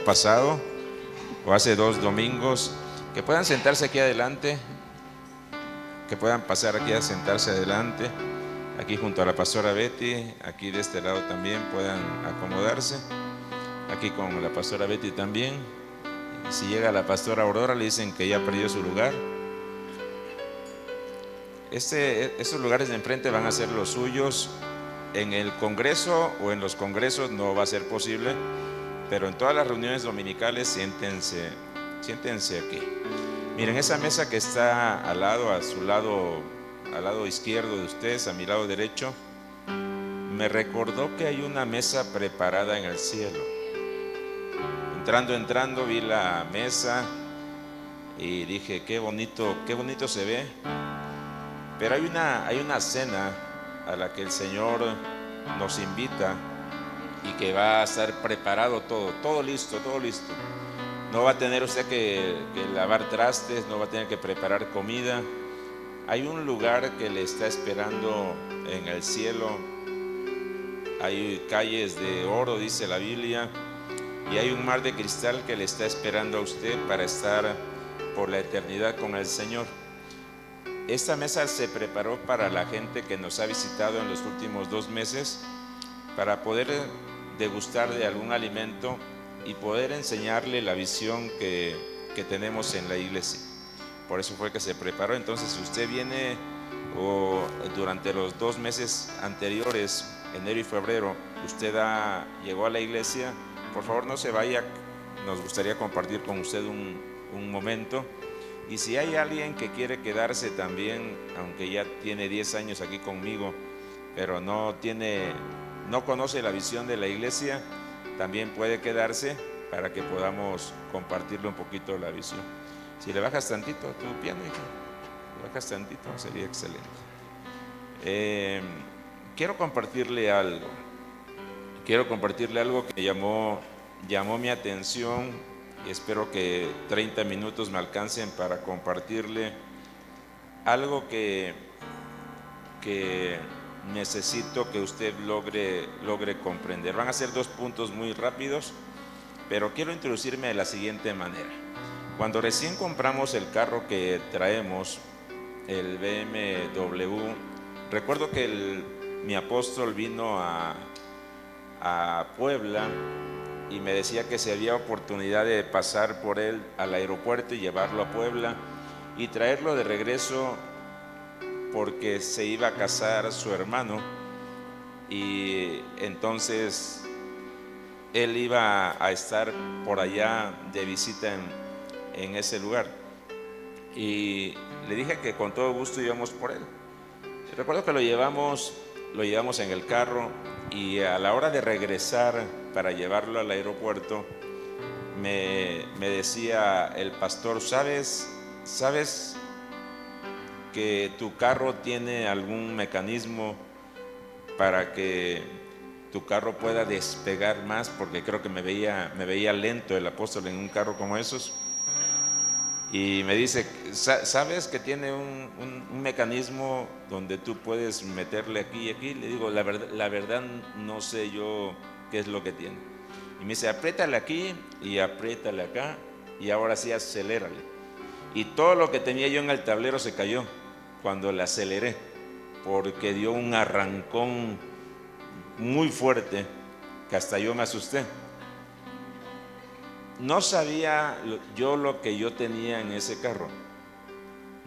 pasado o hace 2 domingos, que puedan sentarse aquí adelante, que puedan pasar aquí a sentarse adelante, aquí junto a la pastora Betty, aquí de este lado también puedan acomodarse, aquí con la pastora Betty también. Y si llega la pastora Aurora, le dicen que ya perdió su lugar. Estos lugares de enfrente van a ser los suyos. En el congreso o en los congresos no va a ser posible, pero en todas las reuniones dominicales siéntense aquí. Miren, esa mesa que está al lado, al lado izquierdo de ustedes, a mi lado derecho, me recordó que hay una mesa preparada en el cielo. Entrando vi la mesa y dije, qué bonito se ve. Pero hay una cena a la que el Señor nos invita y que va a estar preparado todo listo. No va a tener usted que lavar trastes, no va a tener que preparar comida. Hay un lugar que le está esperando en el cielo. Hay calles de oro, dice la Biblia, y hay un mar de cristal que le está esperando a usted para estar por la eternidad con el Señor. Esta mesa se preparó para la gente que nos ha visitado en los últimos 2 meses, para poder degustar de algún alimento y poder enseñarle la visión que tenemos en la iglesia. Por eso fue que se preparó. Entonces, si usted viene o durante los 2 meses anteriores, enero y febrero, usted llegó a la iglesia, por favor no se vaya, nos gustaría compartir con usted un momento. Y si hay alguien que quiere quedarse también, aunque ya tiene 10 años aquí conmigo, pero no conoce la visión de la iglesia, también puede quedarse para que podamos compartirle un poquito la visión. Si le bajas tantito a tu piano, hijo, le bajas tantito, sería excelente. Quiero compartirle algo que llamó mi atención. Y espero que 30 minutos me alcancen para compartirle algo que necesito que usted logre comprender. Van a ser 2 puntos muy rápidos, pero quiero introducirme de la siguiente manera. Cuando recién compramos el carro que traemos, el BMW, recuerdo que mi apóstol vino a Puebla y me decía que si había oportunidad de pasar por él al aeropuerto y llevarlo a Puebla y traerlo de regreso, porque se iba a casar su hermano y entonces él iba a estar por allá de visita en ese lugar. Y le dije que con todo gusto íbamos por él. Recuerdo que lo llevamos en el carro, y a la hora de regresar para llevarlo al aeropuerto, me decía el pastor, ¿sabes que tu carro tiene algún mecanismo para que tu carro pueda despegar más? Porque creo que me veía lento el apóstol en un carro como esos. Y me dice, ¿sabes que tiene un mecanismo donde tú puedes meterle aquí y aquí? Le digo, la verdad no sé yo qué es lo que tiene. Y me dice, apriétale aquí y apriétale acá y ahora sí acelérale. Y todo lo que tenía yo en el tablero se cayó cuando le aceleré, porque dio un arrancón muy fuerte que hasta yo me asusté. No sabía yo lo que yo tenía en ese carro.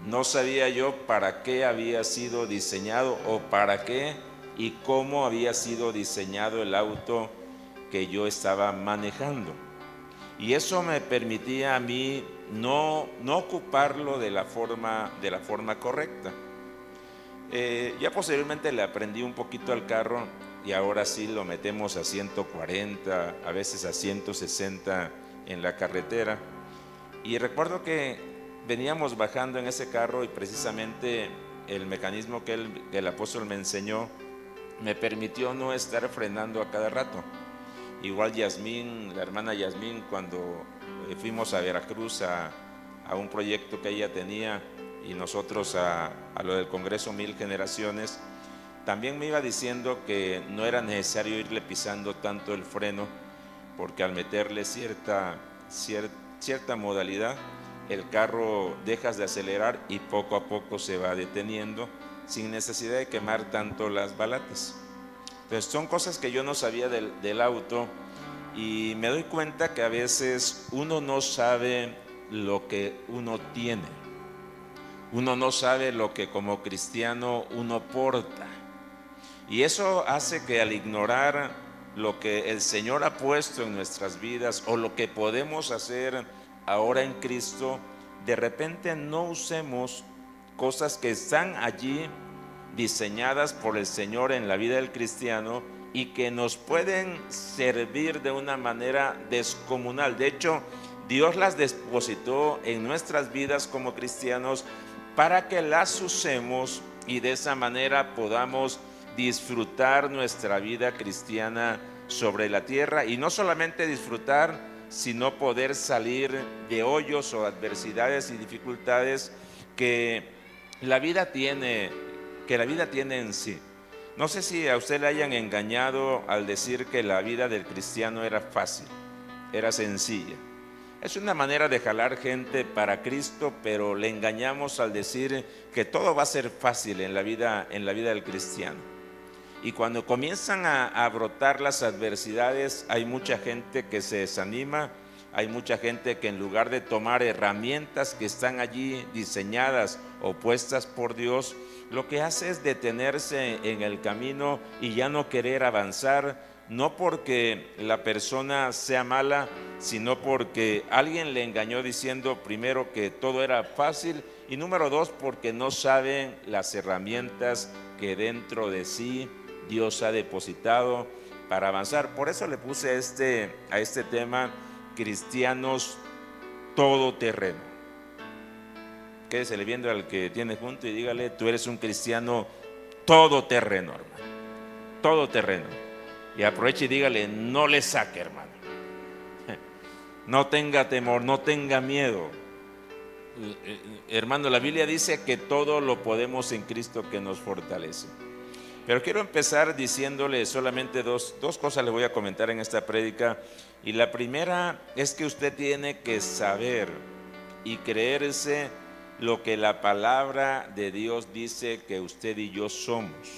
No sabía yo para qué había sido diseñado o para qué y cómo había sido diseñado el auto que yo estaba manejando. Y eso me permitía a mí no ocuparlo de la forma correcta. Ya posteriormente le aprendí un poquito al carro y ahora sí lo metemos a 140, a veces a 160 en la carretera. Y recuerdo que veníamos bajando en ese carro y precisamente el mecanismo que el apóstol me enseñó me permitió no estar frenando a cada rato. Igual Yasmín, la hermana Yasmín, cuando fuimos a Veracruz a un proyecto que ella tenía y nosotros a lo del Congreso 1000 Generaciones, también me iba diciendo que no era necesario irle pisando tanto el freno, porque al meterle cierta modalidad, el carro dejas de acelerar y poco a poco se va deteniendo sin necesidad de quemar tanto las balatas. Entonces son cosas que yo no sabía del auto, y me doy cuenta que a veces uno no sabe lo que uno tiene, uno no sabe lo que como cristiano uno porta, y eso hace que al ignorar lo que el Señor ha puesto en nuestras vidas o lo que podemos hacer ahora en Cristo, de repente no usemos cosas que están allí diseñadas por el Señor en la vida del cristiano y que nos pueden servir de una manera descomunal. De hecho, Dios las depositó en nuestras vidas como cristianos para que las usemos y de esa manera podamos disfrutar nuestra vida cristiana sobre la tierra, y no solamente disfrutar, sino poder salir de hoyos o adversidades y dificultades que la vida tiene en sí. No sé si a usted le hayan engañado al decir que la vida del cristiano era fácil, era sencilla. Es una manera de jalar gente para Cristo, pero le engañamos al decir que todo va a ser fácil en la vida del cristiano. Y cuando comienzan a brotar las adversidades, hay mucha gente que se desanima, hay mucha gente que en lugar de tomar herramientas que están allí diseñadas o puestas por Dios, lo que hace es detenerse en el camino y ya no querer avanzar, no porque la persona sea mala, sino porque alguien le engañó diciendo primero que todo era fácil, y número dos, porque no saben las herramientas que dentro de sí Dios ha depositado para avanzar. Por eso le puse a este tema cristianos todoterreno. Quédese viendo al que tiene junto y dígale: tú eres un cristiano todoterreno, hermano, todoterreno. Y aproveche y dígale: no le saque, hermano, no tenga temor, no tenga miedo. Hermano, la Biblia dice que todo lo podemos en Cristo que nos fortalece. Pero quiero empezar diciéndole solamente dos cosas les voy a comentar en esta prédica. Y la primera es que usted tiene que saber y creerse lo que la palabra de Dios dice que usted y yo somos.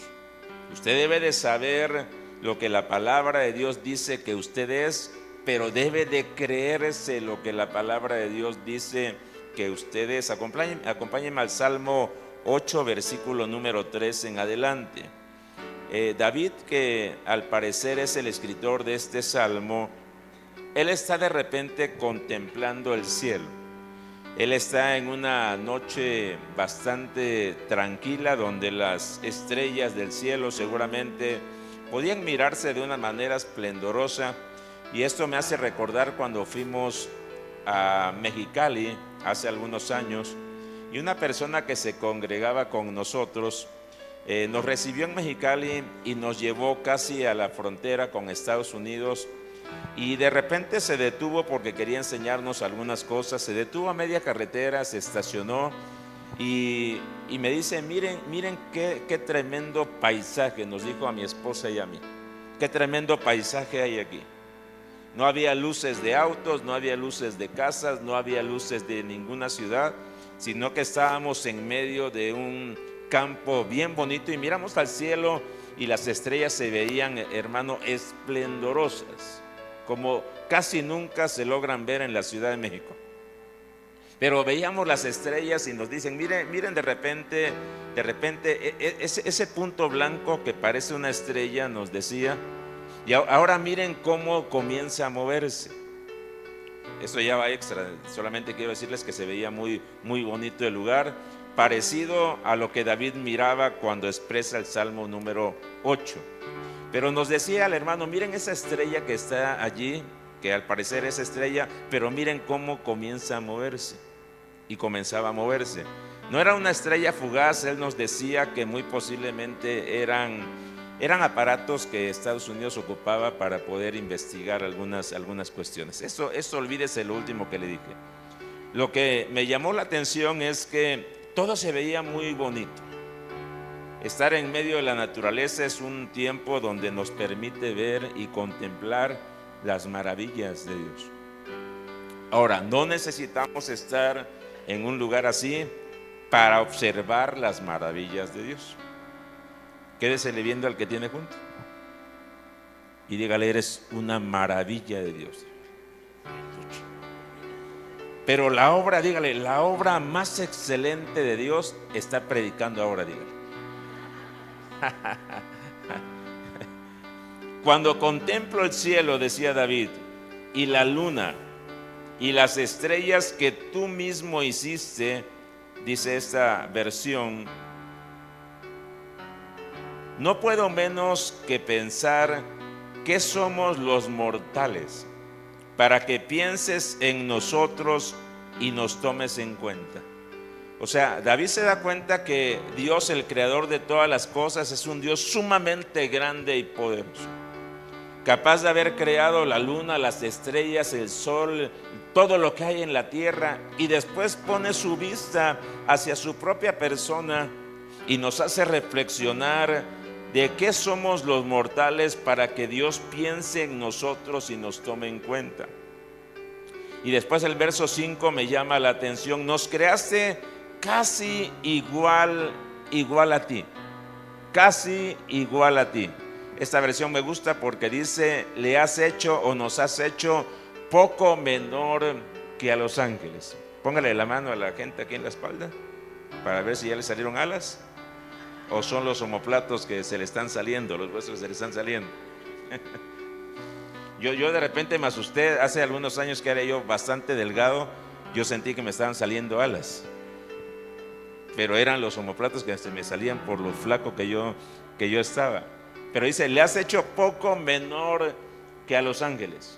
Usted debe de saber lo que la palabra de Dios dice que usted es, pero debe de creerse lo que la palabra de Dios dice que usted es. Acompáñenme al Salmo 8, versículo número 3 en adelante. David, que al parecer es el escritor de este salmo, él está de repente contemplando el cielo. Él está en una noche bastante tranquila, donde las estrellas del cielo seguramente podían mirarse de una manera esplendorosa. Y esto me hace recordar cuando fuimos a Mexicali hace algunos años, y una persona que se congregaba con nosotros nos recibió en Mexicali y nos llevó casi a la frontera con Estados Unidos, y de repente se detuvo porque quería enseñarnos algunas cosas. Se detuvo a media carretera, se estacionó y me dice: miren qué tremendo paisaje, nos dijo a mi esposa y a mí, qué tremendo paisaje hay aquí. No había luces de autos, no había luces de casas, no había luces de ninguna ciudad, sino que estábamos en medio de un campo bien bonito, y miramos al cielo y las estrellas se veían, hermano, esplendorosas, como casi nunca se logran ver en la Ciudad de México. Pero veíamos las estrellas y nos dicen: miren de repente ese punto blanco que parece una estrella, nos decía, y ahora miren cómo comienza a moverse. Esto ya va extra, solamente quiero decirles que se veía muy, muy bonito el lugar, parecido a lo que David miraba cuando expresa el Salmo número 8. Pero nos decía el hermano: miren esa estrella que está allí, que al parecer es estrella, pero miren cómo comienza a moverse. Y comenzaba a moverse. No era una estrella fugaz. Él nos decía que muy posiblemente eran aparatos que Estados Unidos ocupaba para poder investigar algunas cuestiones. Eso olvídese lo último que le dije. Lo que me llamó la atención es que todo se veía muy bonito. Estar en medio de la naturaleza es un tiempo donde nos permite ver y contemplar las maravillas de Dios. Ahora, no necesitamos estar en un lugar así para observar las maravillas de Dios. Quédesele viendo al que tiene junto y dígale: eres una maravilla de Dios. Pero la obra, dígale, la obra más excelente de Dios está predicando ahora, dígale. Cuando contemplo el cielo, decía David, y la luna y las estrellas que tú mismo hiciste, dice esta versión, no puedo menos que pensar que somos los mortales para que pienses en nosotros y nos tomes en cuenta. O sea, David se da cuenta que Dios, el creador de todas las cosas, es un Dios sumamente grande y poderoso, capaz de haber creado la luna, las estrellas, el sol, todo lo que hay en la tierra, y después pone su vista hacia su propia persona y nos hace reflexionar de qué somos los mortales para que Dios piense en nosotros y nos tome en cuenta. Y después el verso 5 me llama la atención: nos creaste casi igual a ti, casi igual a ti. Esta versión me gusta porque dice: le has hecho o nos has hecho poco menor que a los ángeles. Póngale la mano a la gente aquí en la espalda para ver si ya le salieron alas o son los omoplatos que se le están saliendo, los huesos se le están saliendo. Yo de repente me asusté. Hace algunos años que era yo bastante delgado, yo sentí que me estaban saliendo alas, pero eran los omoplatos que se me salían por lo flaco que yo estaba. Pero dice: le has hecho poco menor que a los ángeles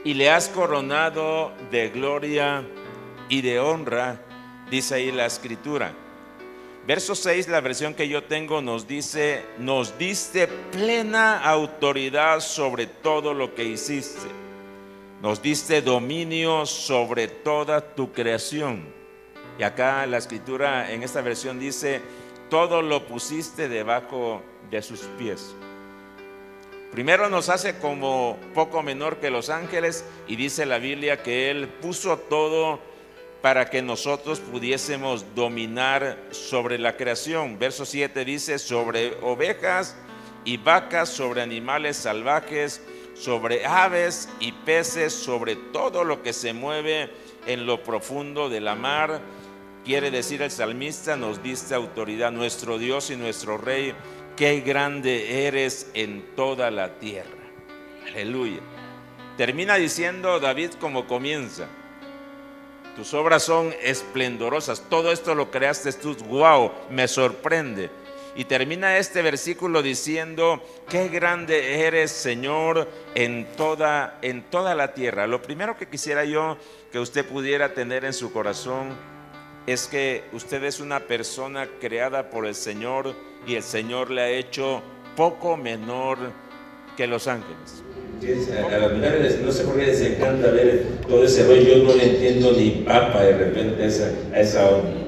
y le has coronado de gloria y de honra, dice ahí la escritura. Verso 6, la versión que yo tengo, nos dice: nos diste plena autoridad sobre todo lo que hiciste, nos diste dominio sobre toda tu creación. Y acá la escritura en esta versión dice: todo lo pusiste debajo de sus pies. Primero nos hace como poco menor que los ángeles, y dice la Biblia que Él puso todo para que nosotros pudiésemos dominar sobre la creación. Verso 7 dice: sobre ovejas y vacas, sobre animales salvajes, sobre aves y peces, sobre todo lo que se mueve en lo profundo de la mar. Quiere decir el salmista: nos diste autoridad, nuestro Dios y nuestro Rey, qué grande eres en toda la tierra. Aleluya. Termina diciendo David como comienza: tus obras son esplendorosas, todo esto lo creaste tú, wow, me sorprende. Y termina este versículo diciendo: qué grande eres, Señor, en toda la tierra. Lo primero que quisiera yo que usted pudiera tener en su corazón es que usted es una persona creada por el Señor, y el Señor le ha hecho poco menor que los ángeles. A las mujeres no sé por qué les encanta ver todo ese rollo. Yo no le entiendo ni papa de repente a esa onda,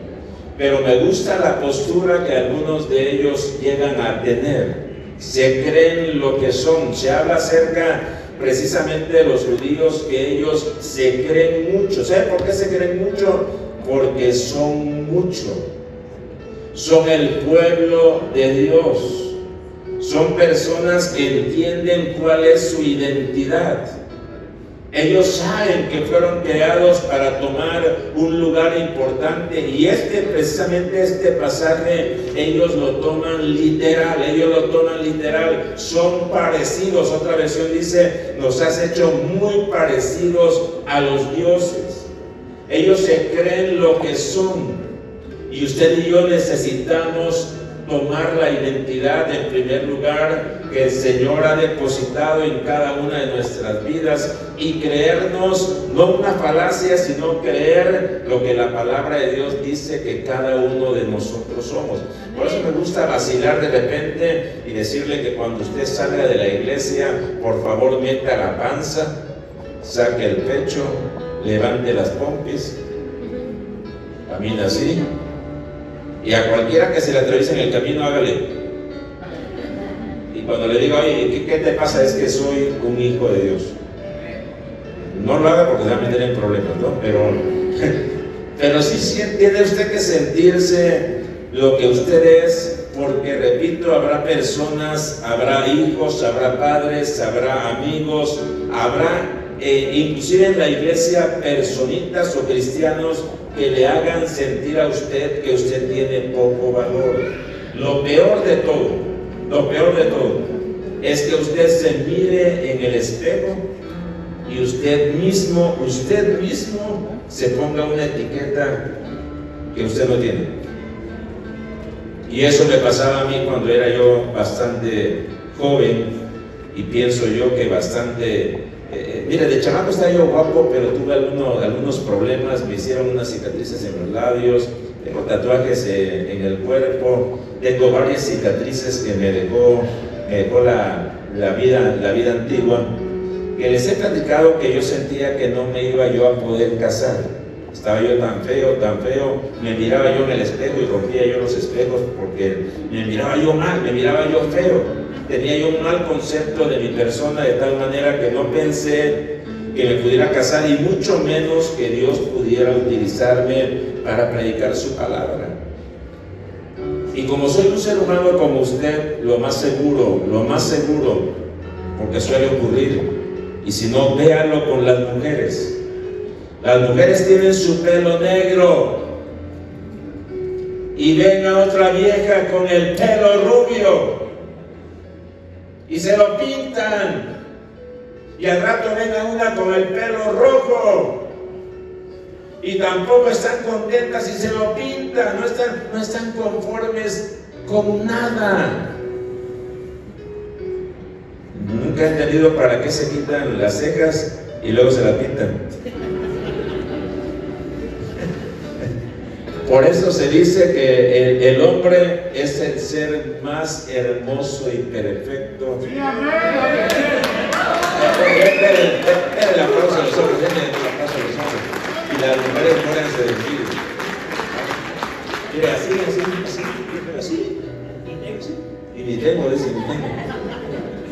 pero me gusta la postura que algunos de ellos llegan a tener. Se creen lo que son. Se habla acerca precisamente de los judíos, que ellos se creen mucho. ¿Saben por qué se creen mucho? Porque son mucho. Son el pueblo de Dios. Son personas que entienden cuál es su identidad. Ellos saben que fueron creados para tomar un lugar importante, y precisamente este pasaje ellos lo toman literal. Son parecidos. Otra versión dice: nos has hecho muy parecidos a los dioses. Ellos se creen lo que son, y usted y yo necesitamos tomar la identidad en primer lugar que el Señor ha depositado en cada una de nuestras vidas, y creernos no una falacia, sino creer lo que la palabra de Dios dice que cada uno de nosotros somos. Por eso me gusta vacilar de repente y decirle que cuando usted salga de la iglesia, por favor meta la panza, saque el pecho, levante las pompis, camina así. Y a cualquiera que se le atraviese en el camino, hágale. cuando le digo, oye, ¿qué te pasa? Es que soy un hijo de Dios. No lo haga porque se va a meter en problemas, ¿no? Pero sí tiene usted que sentirse lo que usted es, porque repito, habrá personas, habrá hijos, habrá padres, habrá amigos, habrá inclusive en la iglesia personitas o cristianos que le hagan sentir a usted que usted tiene poco valor. Lo peor de todo es que usted se mire en el espejo y usted mismo se ponga una etiqueta que usted no tiene. Y eso me pasaba a mí cuando era yo bastante joven, y pienso yo que bastante, mire, de chamaco estaba yo guapo, pero tuve algunos problemas. Me hicieron unas cicatrices en los labios, tengo tatuajes en el cuerpo, tengo varias cicatrices que me dejó la vida antigua, que les he platicado que yo sentía que no me iba yo a poder casar. Estaba yo tan feo, me miraba yo en el espejo y rompía yo los espejos porque me miraba yo mal, me miraba yo feo. Tenía yo un mal concepto de mi persona, de tal manera que no pensé que me pudiera casar, y mucho menos que Dios pudiera utilizarme para predicar su palabra. Y como soy un ser humano como usted, lo más seguro, porque suele ocurrir, y si no, véanlo con las mujeres. Las mujeres tienen su pelo negro y ven a otra vieja con el pelo rubio y se lo pintan, y al rato ven a una con el pelo rojo y tampoco están contentas y se lo pintan, no están conformes con nada. Nunca he entendido para qué se quitan las cejas y luego se las pintan. Por eso se dice que el hombre es el ser más hermoso y perfecto. Sí, amén. Denle el aplauso a los hombres, denle el aplauso a los hombres. Y las mujeres muéranse de envidia. Mira, así. Y ni tengo, dice, ni tengo.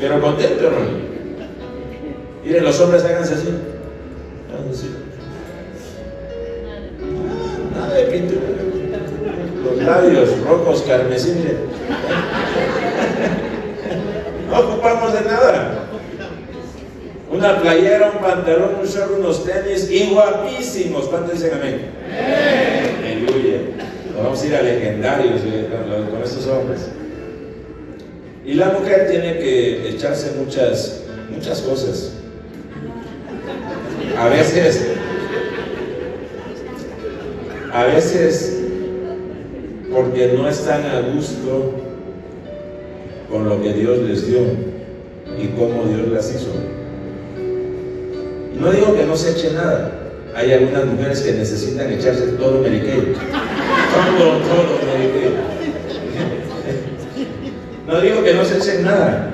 Pero contento, hermano. Miren, los hombres háganse así. Nada de pintura. Los labios rojos, carmesí, miren. No ocupamos de nada. Una playera, un pantalón, un short, unos tenis, y guapísimos. ¿Cuántos dicen amén? Aleluya. Nos vamos a ir a legendarios con estos hombres. Y la mujer tiene que echarse muchas cosas. A veces porque no están a gusto con lo que Dios les dio y cómo Dios las hizo. No digo que no se eche nada. Hay algunas mujeres que necesitan echarse todo Mary-Kay. Todo Mary-Kay. No digo que no se echen nada.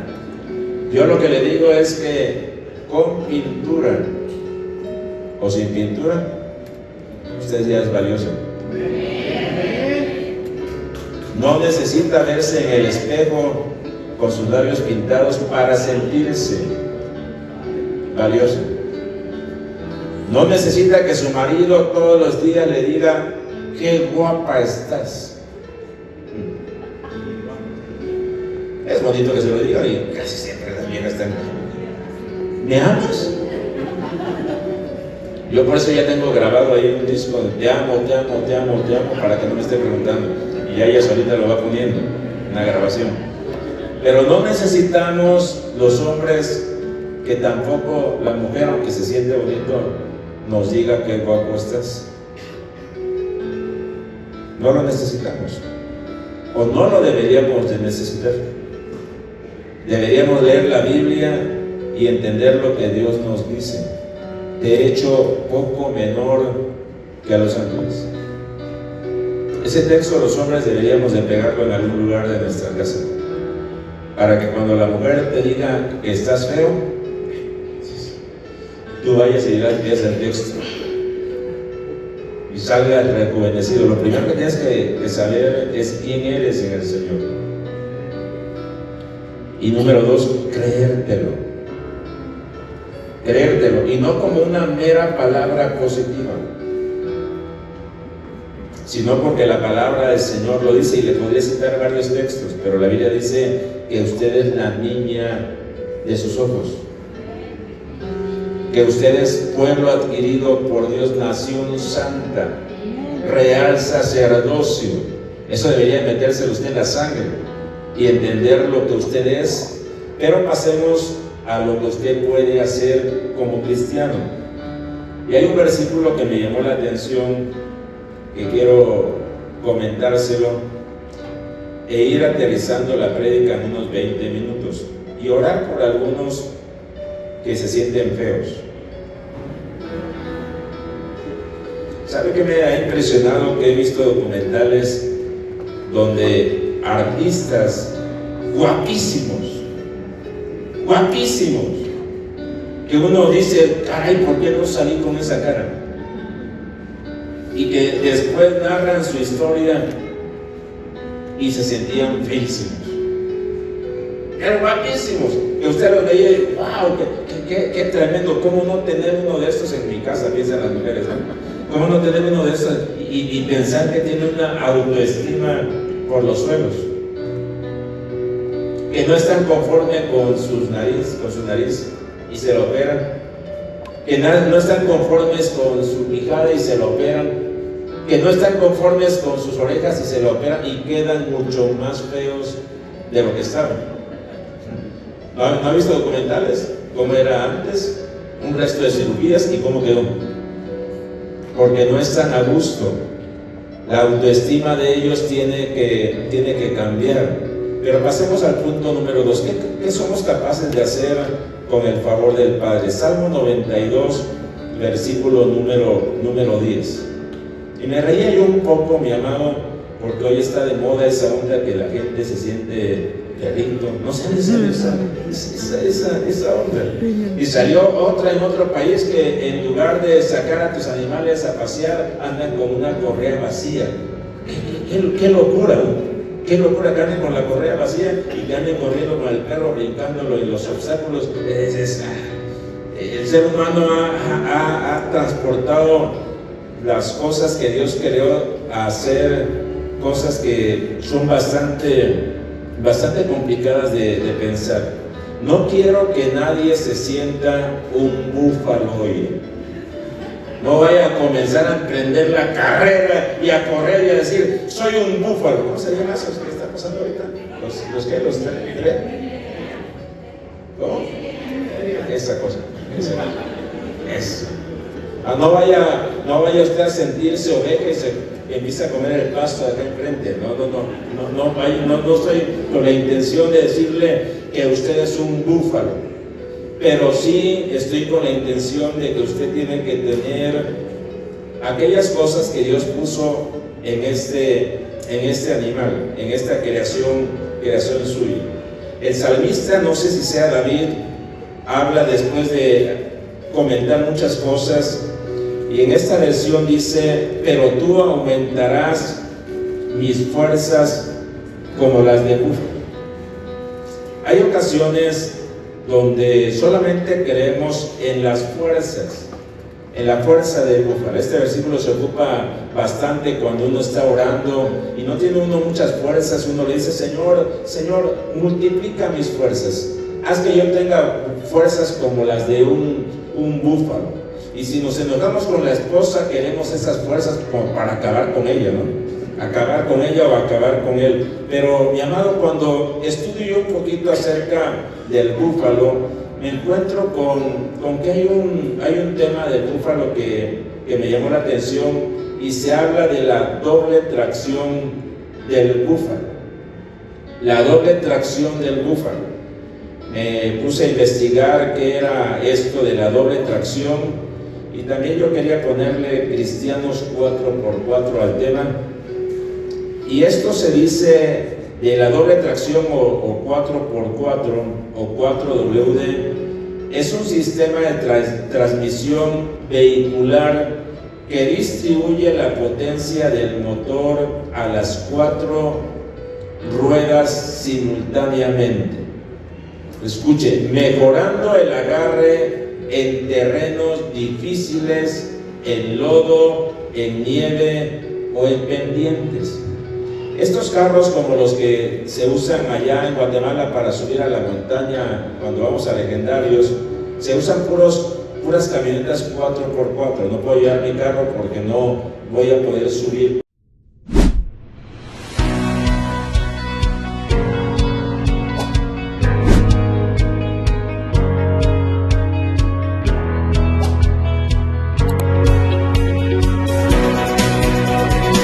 Yo lo que le digo es que con pintura o sin pintura, usted ya es valioso. No necesita verse en el espejo con sus labios pintados para sentirse valioso. No necesita que su marido todos los días le diga: qué guapa estás. Es bonito que se lo diga, y casi siempre las viejas están: ¿me amas? Yo por eso ya tengo grabado ahí un disco de te amo, para que no me esté preguntando, y ya ella solita lo va poniendo en la grabación. Pero no necesitamos los hombres que tampoco la mujer, aunque se siente bonito, nos diga qué guapo estás. No lo necesitamos, o no lo deberíamos de necesitar. Deberíamos leer la Biblia y entender lo que Dios nos dice. Te he hecho poco menor que a los ángeles. Ese texto los hombres deberíamos de pegarlo en algún lugar de nuestra casa, para que cuando la mujer te diga que estás feo, tú vayas y leas el texto y salgas rejuvenecido. Lo primero que tienes que saber es quién eres en el Señor. Y número 2, creértelo. Creértelo, y no como una mera palabra positiva, sino porque la palabra del Señor lo dice, y le podría citar varios textos, pero la Biblia dice que usted es la niña de sus ojos, que usted es pueblo adquirido por Dios, nación santa, real sacerdocio. Eso debería meterse usted en la sangre y entender lo que usted es. Pero pasemos a lo que usted puede hacer como cristiano. Y hay un versículo que me llamó la atención, que quiero comentárselo e ir aterrizando la prédica en unos 20 minutos y orar por algunos que se sienten feos. ¿Sabe qué me ha impresionado? Que he visto documentales donde artistas guapísimos, que uno dice, caray, ¿por qué no salí con esa cara? Y que después narran su historia y se sentían feísimos. Eran guapísimos, que usted los veía y wow, qué tremendo. ¿Cómo no tener uno de estos en mi casa? Piensan las mujeres, ¿no? ¿Cómo no tener uno de estos y pensar que tiene una autoestima por los suelos? Que no están conformes con su nariz y se lo operan, que no están conformes con su quijada y se lo operan, que no están conformes con sus orejas y se lo operan y quedan mucho más feos de lo que estaban. ¿No ha visto documentales? ¿Cómo era antes? Un resto de cirugías y cómo quedó. Porque no están a gusto. La autoestima de ellos tiene que cambiar. Pero pasemos al punto número 2. ¿Qué somos capaces de hacer con el favor del Padre? Salmo 92, versículo número 10. Y me reía yo un poco, mi amado, porque hoy está de moda esa onda que la gente se siente perrito. No sé, esa onda. Y salió otra en otro país que en lugar de sacar a tus animales a pasear, andan con una correa vacía. ¡Qué locura! ¿No? Qué locura que anden con la correa vacía y que anden corriendo con el perro, brincándolo y los obstáculos. El ser humano ha transportado las cosas que Dios creó a hacer cosas que son bastante complicadas de pensar. No quiero que nadie se sienta un búfalo hoy. No vaya a comenzar a emprender la carrera y a correr y a decir, soy un búfalo. ¿Cómo se llama eso que está pasando ahorita? ¿Los tres? ¿Cómo? Esa cosa. Eso. No vaya usted a sentirse oveja y se empieza a comer el pasto de acá enfrente. No estoy con la intención de decirle que usted es un búfalo. Pero sí estoy con la intención de que usted tiene que tener aquellas cosas que Dios puso en este animal, en esta creación suya. El salmista, no sé si sea David, habla después de comentar muchas cosas, y en esta versión dice, pero tú aumentarás mis fuerzas como las de búfalo. Hay ocasiones donde solamente creemos en las fuerzas, en la fuerza del búfalo. Este versículo se ocupa bastante cuando uno está orando y no tiene uno muchas fuerzas. Uno le dice, Señor, multiplica mis fuerzas, haz que yo tenga fuerzas como las de un búfalo. Y si nos enojamos con la esposa, queremos esas fuerzas como para acabar con ella, ¿no? Acabar con ella o acabar con él. Pero mi amado, cuando estudio un poquito acerca del búfalo, me encuentro con que hay un tema del búfalo que me llamó la atención, y se habla de la doble tracción del búfalo. La doble tracción del búfalo. Me puse a investigar qué era esto de la doble tracción, y también yo quería ponerle Cristianos 4x4 al tema. Y esto se dice de la doble tracción o 4x4 o 4WD, es un sistema de transmisión vehicular que distribuye la potencia del motor a las 4 ruedas simultáneamente. escuche, mejorando el agarre en terrenos difíciles, en lodo, en nieve o en pendientes. Estos carros, como los que se usan allá en Guatemala para subir a la montaña cuando vamos a Legendarios, se usan puras camionetas 4x4. No puedo llevar mi carro porque no voy a poder subir